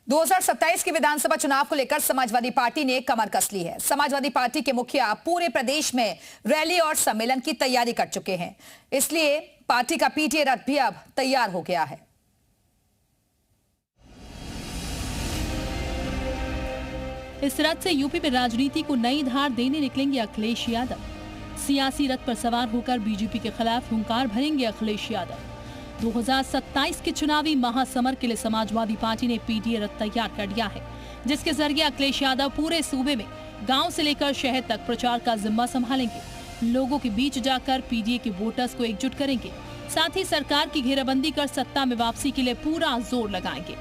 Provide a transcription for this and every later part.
2027 के विधानसभा चुनाव को लेकर समाजवादी पार्टी ने कमर कस ली है। समाजवादी पार्टी के मुखिया पूरे प्रदेश में रैली और सम्मेलन की तैयारी कर चुके हैं, इसलिए पार्टी का पीटीए रथ भी अब तैयार हो गया है। इस रथ से यूपी में राजनीति को नई धार देने निकलेंगे अखिलेश यादव। सियासी रथ पर सवार होकर बीजेपी के खिलाफ हुंकार भरेंगे अखिलेश यादव। 2027 के चुनावी महासमर के लिए समाजवादी पार्टी ने पीटीए रथ तैयार कर दिया है, जिसके जरिए अखिलेश यादव पूरे सूबे में गांव से लेकर शहर तक प्रचार का जिम्मा संभालेंगे। लोगों के बीच जाकर पीटीए के वोटर्स को एकजुट करेंगे, साथ ही सरकार की घेराबंदी कर सत्ता में वापसी के लिए पूरा जोर लगाएंगे।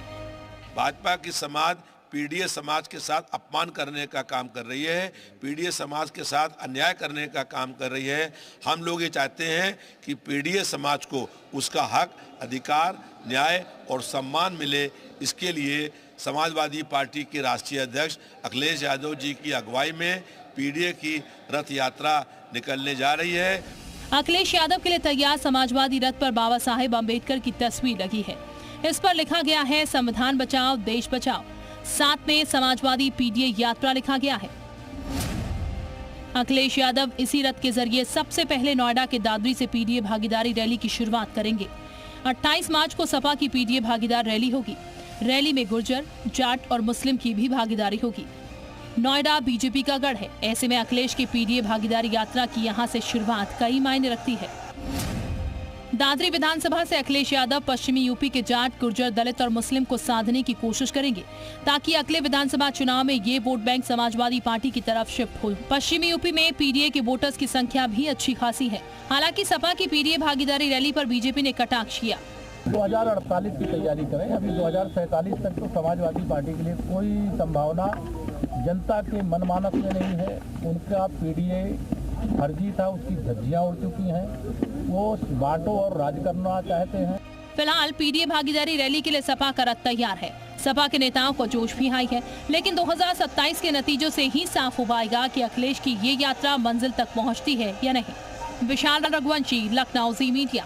भाजपा की समाज पीडीए समाज के साथ अपमान करने का काम कर रही है, पीडीए समाज के साथ अन्याय करने का काम कर रही है। हम लोग ये चाहते हैं कि पीडीए समाज को उसका हक, अधिकार, न्याय और सम्मान मिले। इसके लिए समाजवादी पार्टी के राष्ट्रीय अध्यक्ष अखिलेश यादव जी की अगुवाई में पीडीए की रथ यात्रा निकलने जा रही है। अखिलेश यादव के लिए तैयार समाजवादी रथ पर बाबा साहेब अम्बेडकर की तस्वीर लगी है। इस पर लिखा गया है, संविधान बचाओ देश बचाओ। साथ में समाजवादी पीडीए यात्रा लिखा गया है। अखिलेश यादव इसी रथ के जरिए सबसे पहले नोएडा के दादरी से पीडीए भागीदारी रैली की शुरुआत करेंगे। 28 मार्च को सपा की पीडीए भागीदार रैली होगी। रैली में गुर्जर, जाट और मुस्लिम की भी भागीदारी होगी। नोएडा बीजेपी का गढ़ है, ऐसे में अखिलेश की पीडीए भागीदारी यात्रा की यहां से शुरुआत कई मायने रखती है। दादरी विधानसभा से अखिलेश यादव पश्चिमी यूपी के जाट, गुर्जर, दलित और मुस्लिम को साधने की कोशिश करेंगे, ताकि अगले विधानसभा चुनाव में ये वोट बैंक समाजवादी पार्टी की तरफ शिफ्ट हो। पश्चिमी यूपी में पीडीए के वोटर्स की संख्या भी अच्छी खासी है। हालांकि सपा की पीडीए भागीदारी रैली पर बीजेपी ने कटाक्ष किया। 2048 की तैयारी करें, अभी 2047 तक तो समाजवादी पार्टी के लिए कोई संभावना जनता के मनमानस में नहीं है। उनका पीडीए फर्जी था, उसकी धज्जियां उड़ चुकी हैं, वो बांटो और राज करना चाहते हैं। फिलहाल पीडीए भागीदारी रैली के लिए सपा का रथ तैयार है। सपा के नेताओं को जोश भी हाई है, लेकिन 2027 के नतीजों से ही साफ हो पाएगा कि अखिलेश की ये यात्रा मंजिल तक पहुंचती है या नहीं। विशाल रघुवंशी, लखनऊ, जी मीडिया।